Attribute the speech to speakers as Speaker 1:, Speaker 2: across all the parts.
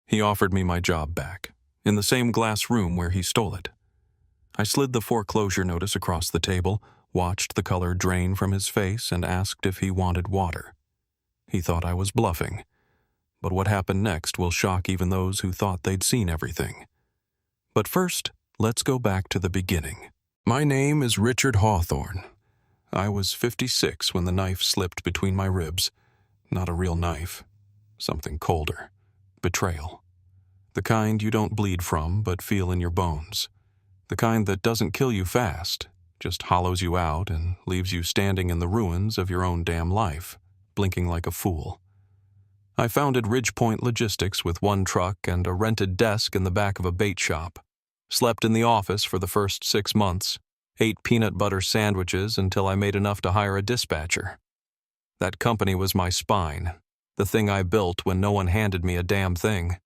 Speaker 1: He offered me my job back, in the same glass room where he stole it. I slid the foreclosure notice across the table, watched the color drain from his face, and asked if he wanted water. He thought I was bluffing, but what happened next will shock even those who thought they'd seen everything. But first, let's go back to the beginning. My name is Richard Hawthorne. I was 56 when the knife slipped between my ribs. Not a real knife. Something colder. Betrayal. The kind you don't bleed from, but feel in your bones. The kind that doesn't kill you fast, just hollows you out and leaves you standing in the ruins of your own damn life, blinking like a fool. I founded Ridgepoint Logistics with one truck and a rented desk in the back of a bait shop. Slept in the office for the first 6 months. Ate peanut butter sandwiches until I made enough to hire a dispatcher. That company was my spine, the thing I built when no one handed me a damn thing.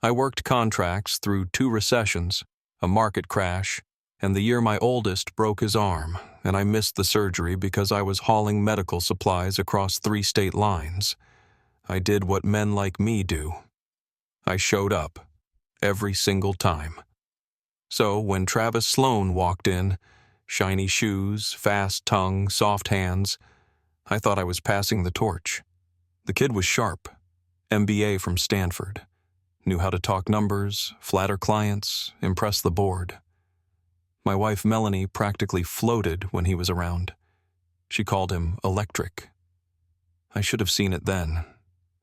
Speaker 1: I worked contracts through 2 recessions, a market crash, and the year my oldest broke his arm, and I missed the surgery because I was hauling medical supplies across 3 state lines. I did what men like me do. I showed up, every single time. So when Travis Sloan walked in, shiny shoes, fast tongue, soft hands, I thought I was passing the torch. The kid was sharp, MBA from Stanford, knew how to talk numbers, flatter clients, impress the board. My wife Melanie practically floated when he was around. She called him electric. I should have seen it then.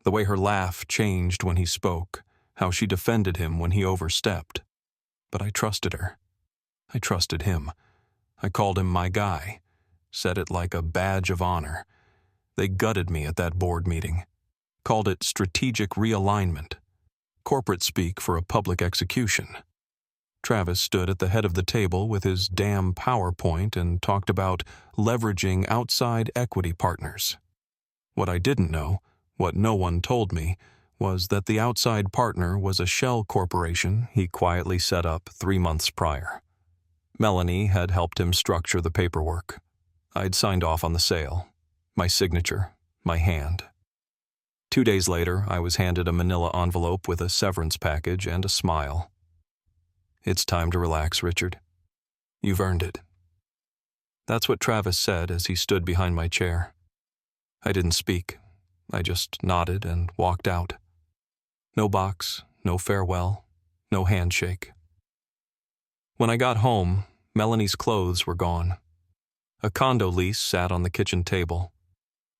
Speaker 1: The way her laugh changed when he spoke, how she defended him when he overstepped. But I trusted her. I trusted him. I called him my guy, said it like a badge of honor. They gutted me at that board meeting, called it strategic realignment, corporate speak for a public execution. Travis stood at the head of the table with his damn PowerPoint and talked about leveraging outside equity partners. What I didn't know, what no one told me, was that the outside partner was a shell corporation he quietly set up 3 months prior. Melanie had helped him structure the paperwork. I'd signed off on the sale. My signature, my hand. 2 days later, I was handed a manila envelope with a severance package and a smile. "It's time to relax, Richard. You've earned it." That's what Travis said as he stood behind my chair. I didn't speak. I just nodded and walked out. No box, no farewell, no handshake. When I got home, Melanie's clothes were gone. A condo lease sat on the kitchen table.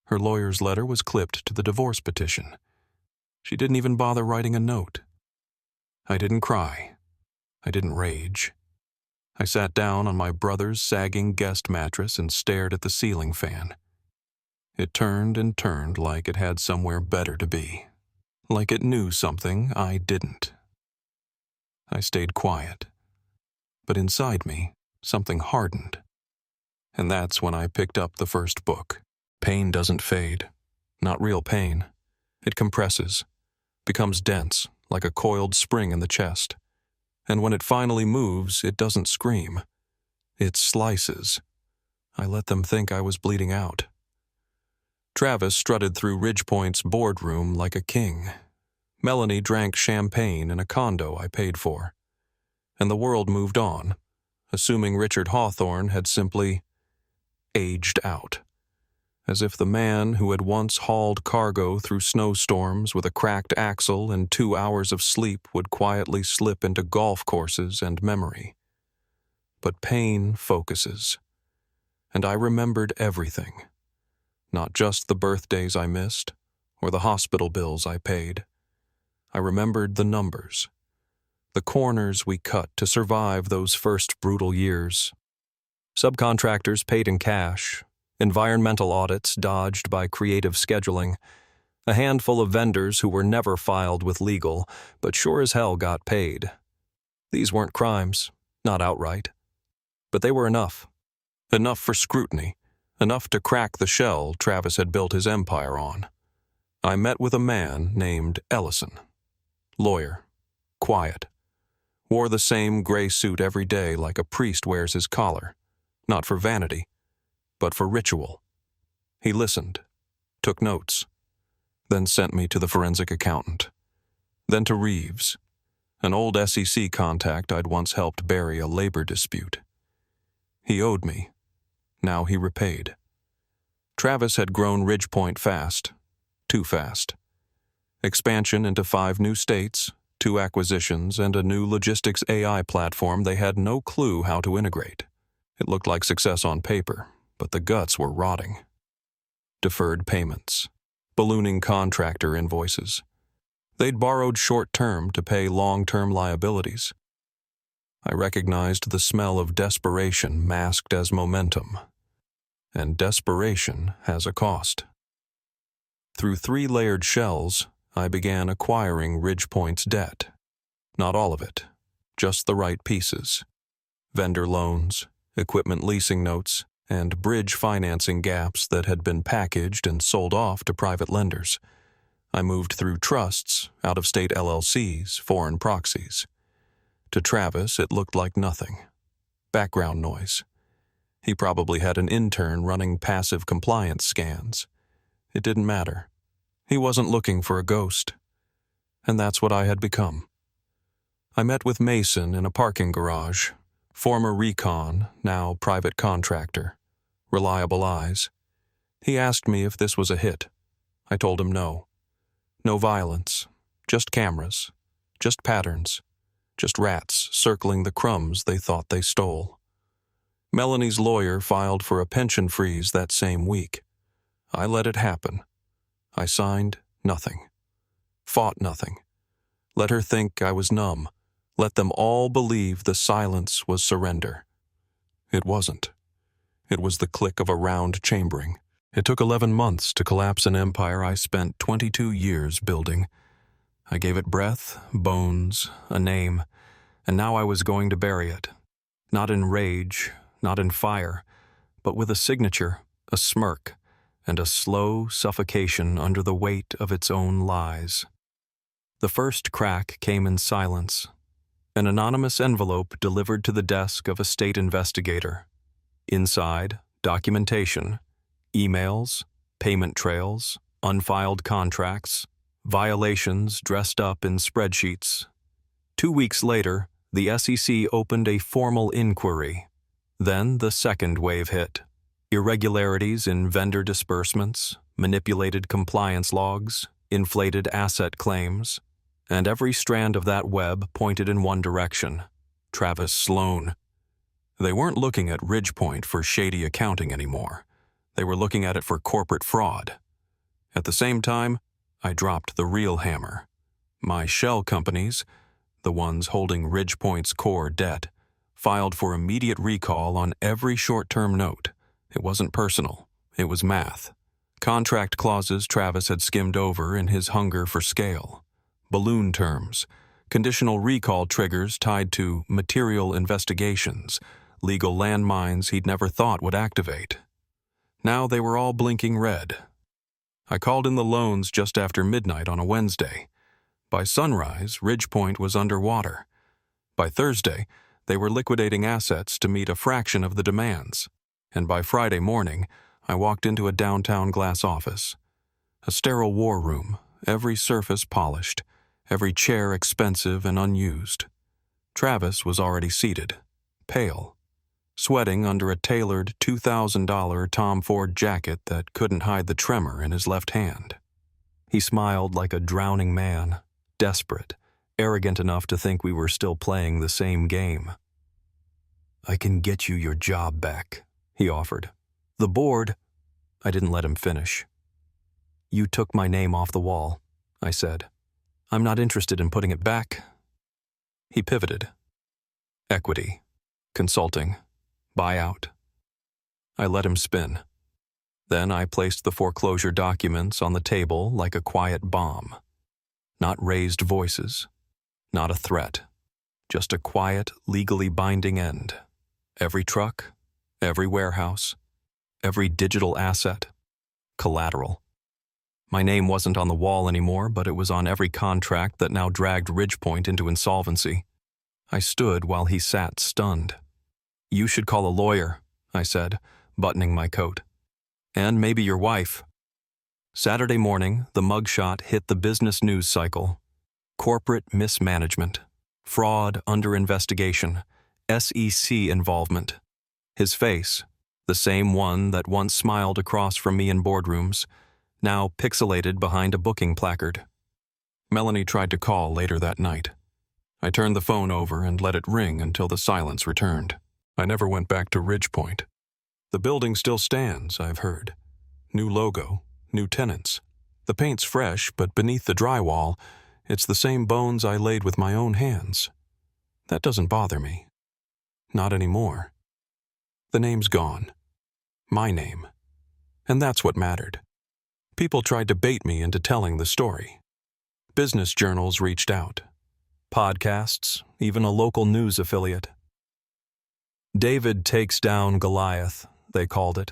Speaker 1: Her lawyer's letter was clipped to the divorce petition. She didn't even bother writing a note. I didn't cry. I didn't rage. I sat down on my brother's sagging guest mattress and stared at the ceiling fan. It turned and turned like it had somewhere better to be. Like it knew something I didn't. I stayed quiet. But inside me, something hardened. And that's when I picked up the first book. Pain doesn't fade. Not real pain. It compresses, becomes dense, like a coiled spring in the chest. And when it finally moves, it doesn't scream. It slices. I let them think I was bleeding out. Travis strutted through Ridgepoint's boardroom like a king. Melanie drank champagne in a condo I paid for. And the world moved on, assuming Richard Hawthorne had simply aged out. As if the man who had once hauled cargo through snowstorms with a cracked axle and 2 hours of sleep would quietly slip into golf courses and memory. But pain focuses. And I remembered everything. Not just the birthdays I missed, or the hospital bills I paid. I remembered the numbers. The corners we cut to survive those first brutal years. Subcontractors paid in cash. Environmental audits dodged by creative scheduling. A handful of vendors who were never filed with legal, but sure as hell got paid. These weren't crimes, not outright. But they were enough. Enough for scrutiny. Enough to crack the shell Travis had built his empire on. I met with a man named Ellison. Lawyer. Quiet. Wore the same gray suit every day like a priest wears his collar. Not for vanity, but for ritual. He listened, took notes, then sent me to the forensic accountant. Then to Reeves, an old SEC contact I'd once helped bury a labor dispute. He owed me. Now he repaid. Travis had grown Ridgepoint fast. Too fast. Expansion into 5 new states, 2 acquisitions, and a new logistics AI platform they had no clue how to integrate. It looked like success on paper, but the guts were rotting. Deferred payments. Ballooning contractor invoices. They'd borrowed short-term to pay long-term liabilities. I recognized the smell of desperation masked as momentum. And desperation has a cost. Through 3 layered shells, I began acquiring Ridgepoint's debt. Not all of it, just the right pieces. Vendor loans, equipment leasing notes, and bridge financing gaps that had been packaged and sold off to private lenders. I moved through trusts, out-of-state LLCs, foreign proxies. To Travis, it looked like nothing. Background noise. He probably had an intern running passive compliance scans. It didn't matter. He wasn't looking for a ghost. And that's what I had become. I met with Mason in a parking garage, former recon, now private contractor. Reliable eyes. He asked me if this was a hit. I told him no. No violence, just cameras, just patterns, just rats circling the crumbs they thought they stole. Melanie's lawyer filed for a pension freeze that same week. I let it happen. I signed nothing. Fought nothing. Let her think I was numb. Let them all believe the silence was surrender. It wasn't. It was the click of a round chambering. It took 11 months to collapse an empire I spent 22 years building. I gave it breath, bones, a name, and now I was going to bury it. Not in rage, not in fire, but with a signature, a smirk, and a slow suffocation under the weight of its own lies. The first crack came in silence. An anonymous envelope delivered to the desk of a state investigator. Inside, documentation, emails, payment trails, unfiled contracts, violations dressed up in spreadsheets. 2 weeks later, the SEC opened a formal inquiry. Then the second wave hit. Irregularities in vendor disbursements, manipulated compliance logs, inflated asset claims, and every strand of that web pointed in one direction: Travis Sloan. They weren't looking at Ridgepoint for shady accounting anymore. They were looking at it for corporate fraud. At the same time, I dropped the real hammer. My shell companies, the ones holding Ridgepoint's core debt, filed for immediate recall on every short-term note. It wasn't personal. It was math. Contract clauses Travis had skimmed over in his hunger for scale. Balloon terms. Conditional recall triggers tied to material investigations. Legal landmines he'd never thought would activate. Now they were all blinking red. I called in the loans just after midnight on a Wednesday. By sunrise, Ridgepoint was underwater. By Thursday, they were liquidating assets to meet a fraction of the demands. And by Friday morning, I walked into a downtown glass office. A sterile war room, every surface polished, every chair expensive and unused. Travis was already seated, pale, sweating under a tailored $2,000 Tom Ford jacket that couldn't hide the tremor in his left hand. He smiled like a drowning man, desperate, arrogant enough to think we were still playing the same game. "I can get you your job back," he offered. "The board—" I didn't let him finish. "You took my name off the wall," I said. "I'm not interested in putting it back." He pivoted. Equity, consulting, buyout. I let him spin. Then I placed the foreclosure documents on the table like a quiet bomb. Not raised voices, not a threat, just a quiet, legally binding end. Every truck, every warehouse, every digital asset, collateral. My name wasn't on the wall anymore, but it was on every contract that now dragged Ridgepoint into insolvency. I stood while he sat stunned. "You should call a lawyer," I said, buttoning my coat. "And maybe your wife." Saturday morning, the mugshot hit the business news cycle. Corporate mismanagement, fraud under investigation, SEC involvement. His face, the same one that once smiled across from me in boardrooms, now pixelated behind a booking placard. Melanie tried to call later that night. I turned the phone over and let it ring until the silence returned. I never went back to Ridgepoint. The building still stands, I've heard. New logo, new tenants. The paint's fresh, but beneath the drywall, it's the same bones I laid with my own hands. That doesn't bother me. Not anymore. The name's gone. My name. And that's what mattered. People tried to bait me into telling the story. Business journals reached out. Podcasts, even a local news affiliate. David takes down Goliath, they called it.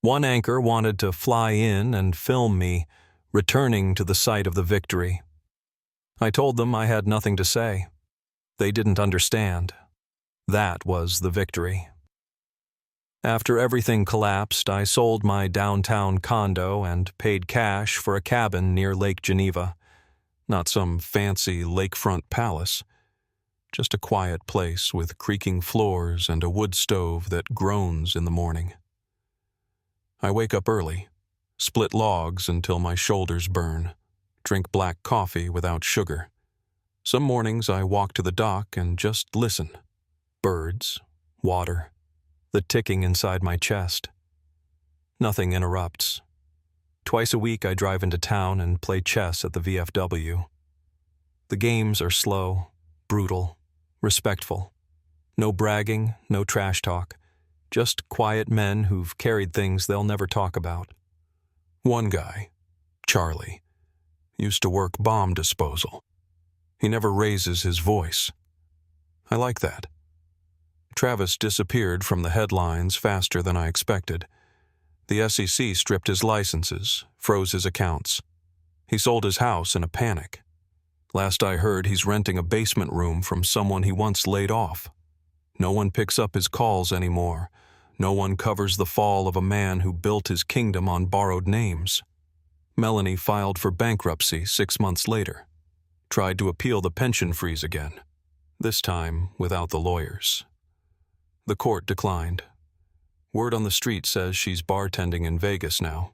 Speaker 1: One anchor wanted to fly in and film me, returning to the site of the victory. I told them I had nothing to say. They didn't understand. That was the victory. After everything collapsed, I sold my downtown condo and paid cash for a cabin near Lake Geneva. Not some fancy lakefront palace, just a quiet place with creaking floors and a wood stove that groans in the morning. I wake up early, split logs until my shoulders burn, drink black coffee without sugar. Some mornings I walk to the dock and just listen. Birds, water, the ticking inside my chest. Nothing interrupts. Twice a week I drive into town and play chess at the VFW. The games are slow, brutal, respectful. No bragging, no trash talk. Just quiet men who've carried things they'll never talk about. One guy, Charlie, used to work bomb disposal. He never raises his voice. I like that. Travis disappeared from the headlines faster than I expected. The SEC stripped his licenses, froze his accounts. He sold his house in a panic. Last I heard, he's renting a basement room from someone he once laid off. No one picks up his calls anymore. No one covers the fall of a man who built his kingdom on borrowed names. Melanie filed for bankruptcy 6 months later. Tried to appeal the pension freeze again, this time without the lawyers. The court declined. Word on the street says she's bartending in Vegas now.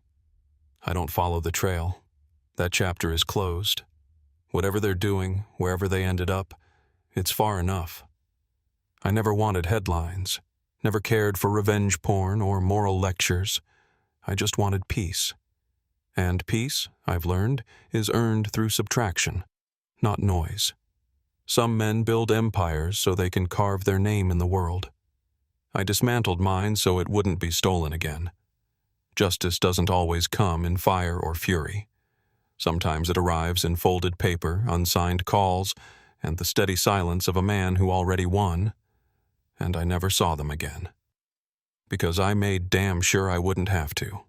Speaker 1: I don't follow the trail. That chapter is closed. Whatever they're doing, wherever they ended up, it's far enough. I never wanted headlines, never cared for revenge porn or moral lectures. I just wanted peace. And peace, I've learned, is earned through subtraction, not noise. Some men build empires so they can carve their name in the world. I dismantled mine so it wouldn't be stolen again. Justice doesn't always come in fire or fury. Sometimes it arrives in folded paper, unsigned calls, and the steady silence of a man who already won. And I never saw them again. Because I made damn sure I wouldn't have to.